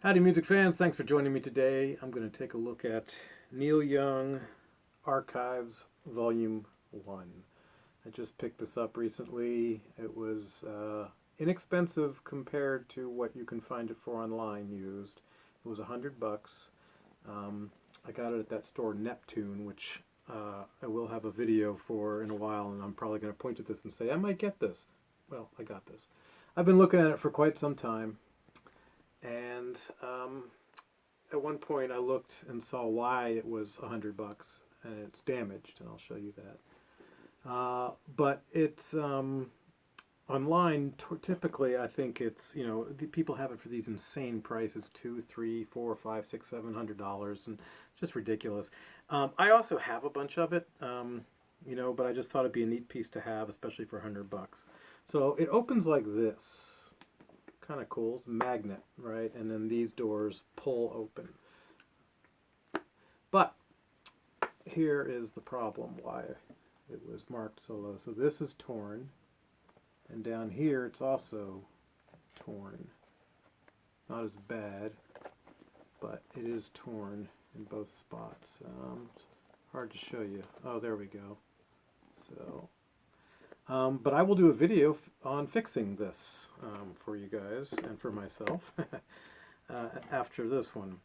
Howdy, music fans. Thanks for joining me today. I'm going to take a look at Neil Young Archives Volume 1. I just picked this up recently. It was inexpensive compared to what you can find it for online used. It was $100. I got it at that store Neptune, which I will have a video for in a while, and I'm probably going to point at this and say, I might get this. Well, I got this. I've been looking at it for quite some time. And at one point I looked and saw why it was $100, and it's damaged, and I'll show you that. But it's online. Typically, I think it's people have it for these insane prices: $2, $3, $4, $5, $6, $700, and just ridiculous. I also have a bunch of it, but I just thought it'd be a neat piece to have, especially for $100. So it opens like this. Kind of cool. It's a magnet, right? And then these doors pull open. But here is the problem why it was marked so low. So this is torn, and down here it's also torn. Not as bad, but it is torn in both spots. It's hard to show you. Oh, there we go. So but I will do a video on fixing this for you guys and for myself after this one.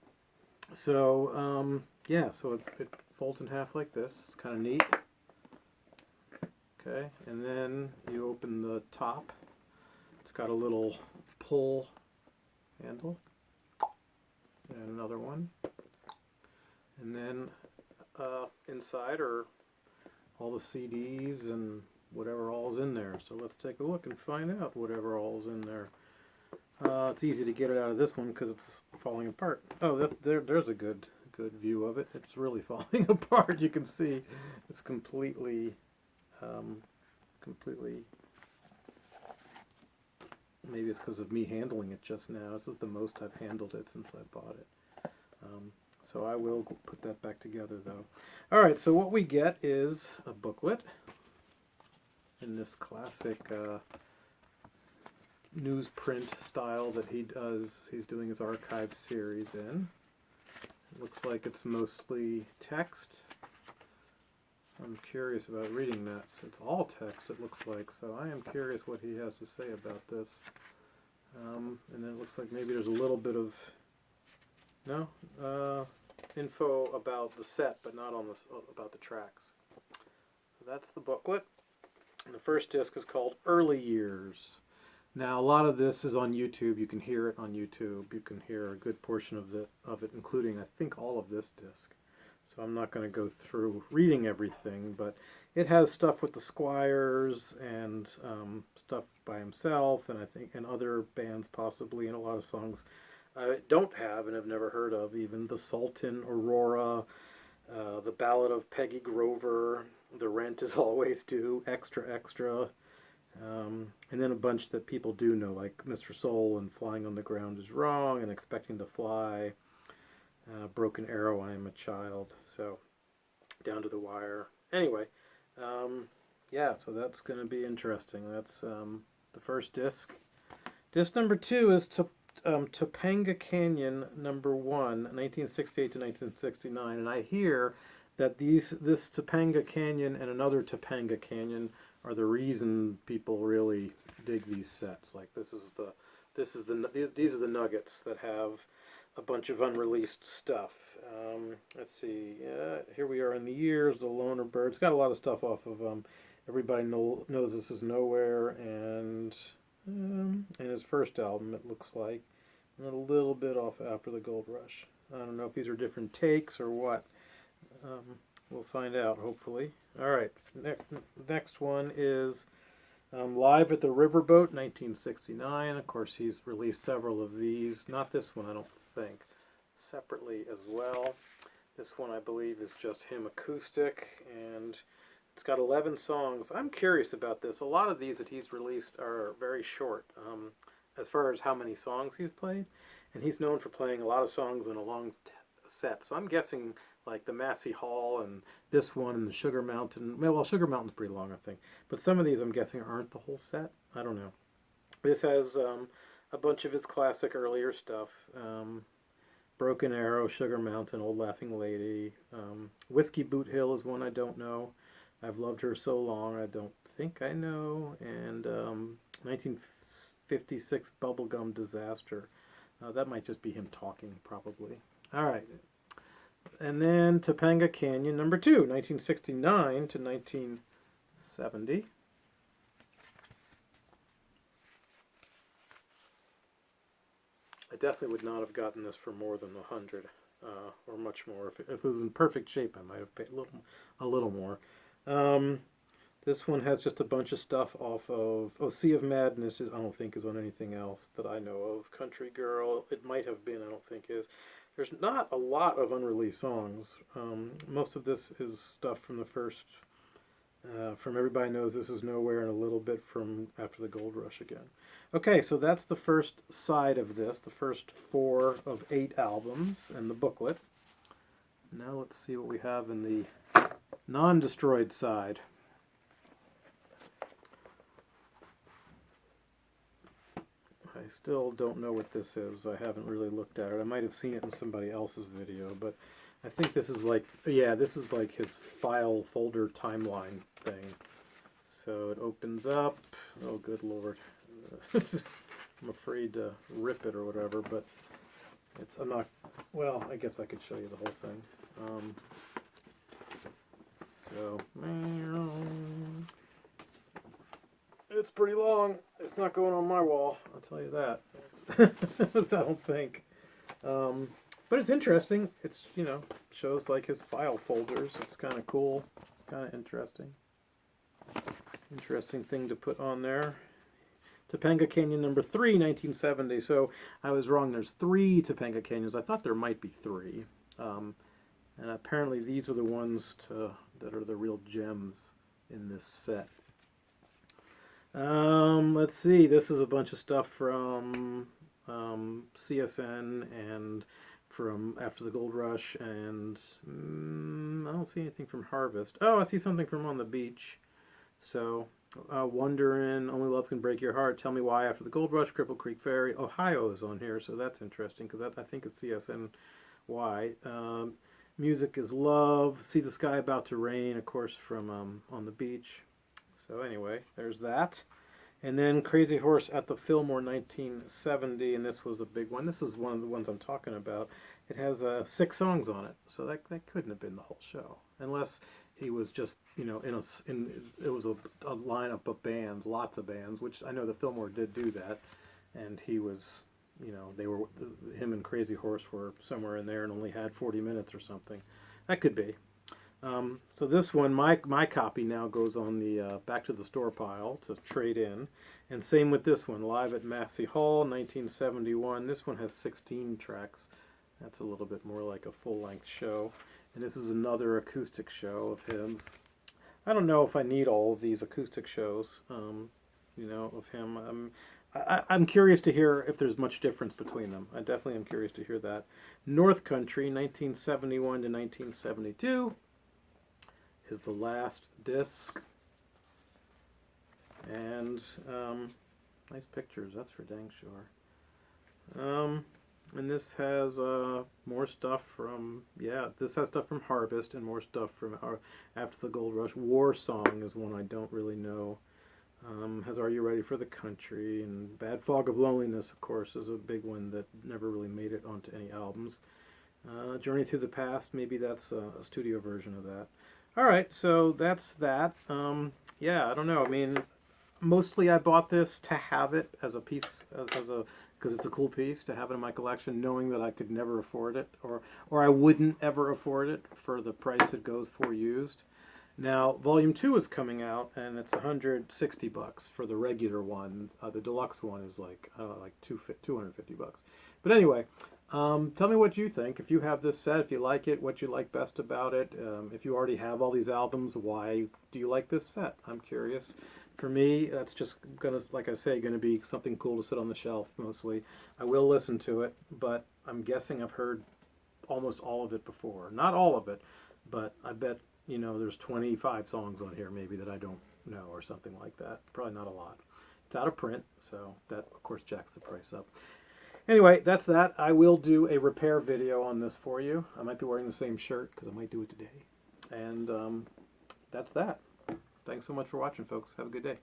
So yeah, so it folds in half like this. It's kind of neat. Okay, and then you open the top. It's got a little pull handle and another one. And then inside are all the CDs and whatever all's in there. So let's take a look and find out whatever all's in there. It's easy to get it out of this one because it's falling apart. Oh, there's a good view of it. It's really falling apart. You can see it's completely, maybe it's because of me handling it just now. This is the most I've handled it since I bought it. So I will put that back together though. All right, so what we get is a booklet in this classic newsprint style that he does. He's doing his archive series in. It looks like it's mostly text. I'm curious about reading that. It's all text, it looks like, so I am curious what he has to say about this. And then it looks like maybe there's a little bit of info about the set, but not on about the tracks. So that's the booklet. And the first disc is called Early Years. Now, a lot of this is on YouTube. You can hear it on YouTube. You can hear a good portion of it, including, I think, all of this disc. So I'm not going to go through reading everything, but it has stuff with the Squires and stuff by himself, and I think and other bands possibly, and a lot of songs I don't have and have never heard of, even the Sultan, Aurora, the Ballad of Peggy Grover, The Rent Is Always Due, Extra Extra, and then a bunch that people do know, like Mr. Soul and Flying on the Ground Is Wrong and Expecting to Fly, Broken Arrow, I Am a Child, so Down to the Wire. Anyway, yeah, so that's going to be interesting. That's the first disc. Disc number 2 is Topanga Canyon number 1, 1968 to 1969, and I hear that this Topanga Canyon and another Topanga Canyon are the reason people really dig these sets. Like these are the nuggets that have a bunch of unreleased stuff. Let's see, here we are in the years, the Loner Birds, got a lot of stuff off of Everybody Knows This Is Nowhere and his first album, it looks like, and a little bit off After the Gold Rush. I don't know if these are different takes or what. We'll find out, hopefully. All right, next one is Live at the Riverboat, 1969. Of course, he's released several of these. Not this one, I don't think. Separately as well. This one, I believe, is just him acoustic, and it's got 11 songs. I'm curious about this. A lot of these that he's released are very short, as far as how many songs he's played. And he's known for playing a lot of songs in a long set. So I'm guessing like the Massey Hall and this one and the Sugar Mountain. Well, Sugar Mountain's pretty long, I think. But some of these I'm guessing aren't the whole set. I don't know. This has a bunch of his classic earlier stuff. Broken Arrow, Sugar Mountain, Old Laughing Lady. Whiskey Boot Hill is one I don't know. I've Loved Her So Long, I don't think I know. And 1956 Bubblegum Disaster. That might just be him talking, probably. All right. And then Topanga Canyon, number 2, 1969 to 1970. I definitely would not have gotten this for more than 100, or much more. If it was in perfect shape, I might have paid a little more. This one has just a bunch of stuff off of. Oh, Sea of Madness I don't think is on anything else that I know of. Country Girl, it might have been. I don't think is. There's not a lot of unreleased songs. Most of this is stuff from the first. From Everybody Knows This Is Nowhere, and a little bit from After the Gold Rush again. Okay, so that's the first side of this, the first 4 of 8 albums and the booklet. Now let's see what we have in the non-destroyed side. I still don't know what this is. I haven't really looked at it. I might have seen it in somebody else's video, but I think this is like, yeah, this is like his file folder timeline thing. So it opens up. Oh, good Lord. I'm afraid to rip it or whatever, but I'm not, well, I guess I could show you the whole thing. So, it's pretty long. It's not going on my wall, I'll tell you that. I don't think. But it's interesting. It's, shows like his file folders. It's kind of cool. It's kind of interesting. Interesting thing to put on there. Topanga Canyon number 3, 1970. So I was wrong. There's 3 Topanga Canyons. I thought there might be 3. And apparently these are the ones that are the real gems in this set. Let's see. This is a bunch of stuff from CSN and from After the Gold Rush, and I don't see anything from Harvest. Oh, I see something from On the Beach. So, Wonderin', Only Love Can Break Your Heart, Tell Me Why, After the Gold Rush, Cripple Creek Ferry, Ohio is on here, so that's interesting, because that I think is CSNY. Music is Love, See the Sky About to Rain, of course, from On the Beach. So anyway, there's that. And then Crazy Horse at the Fillmore, 1970, and this was a big one. This is one of the ones I'm talking about. It has 6 songs on it, so that couldn't have been the whole show, unless he was just, it was a lineup of bands, lots of bands, which I know the Fillmore did do that, and he was, him and Crazy Horse were somewhere in there and only had 40 minutes or something. That could be. So this one, my copy now goes on the back to the store pile to trade in, and same with this one, Live at Massey Hall, 1971. This one has 16 tracks. That's a little bit more like a full-length show, and this is another acoustic show of his. I don't know if I need all of these acoustic shows, of him. I'm curious to hear if there's much difference between them. I definitely am curious to hear that. North Country, 1971 to 1972. Is the last disc, and nice pictures, that's for dang sure. And this has more stuff from, this has stuff from Harvest and more stuff from After the Gold Rush. War Song is one I don't really know. Has Are You Ready for the Country, and Bad Fog of Loneliness, of course, is a big one that never really made it onto any albums. Journey Through the Past, maybe that's a studio version of that. All right, so that's that. I don't know. I mean, mostly I bought this to have it as a piece, because it's a cool piece to have it in my collection, knowing that I could never afford it, or I wouldn't ever afford it for the price it goes for used. Now, Volume 2 is coming out, and it's $160 for the regular one. The deluxe one is like $250. But anyway. Tell me what you think. If you have this set, if you like it, what you like best about it. If you already have all these albums, why do you like this set? I'm curious. For me, that's just gonna, like I say, gonna be something cool to sit on the shelf mostly. I will listen to it, but I'm guessing I've heard almost all of it before. Not all of it, but I bet, there's 25 songs on here maybe that I don't know or something like that. Probably not a lot. It's out of print, so that, of course, jacks the price up. Anyway, that's that. I will do a repair video on this for you. I might be wearing the same shirt because I might do it today. And that's that. Thanks so much for watching, folks. Have a good day.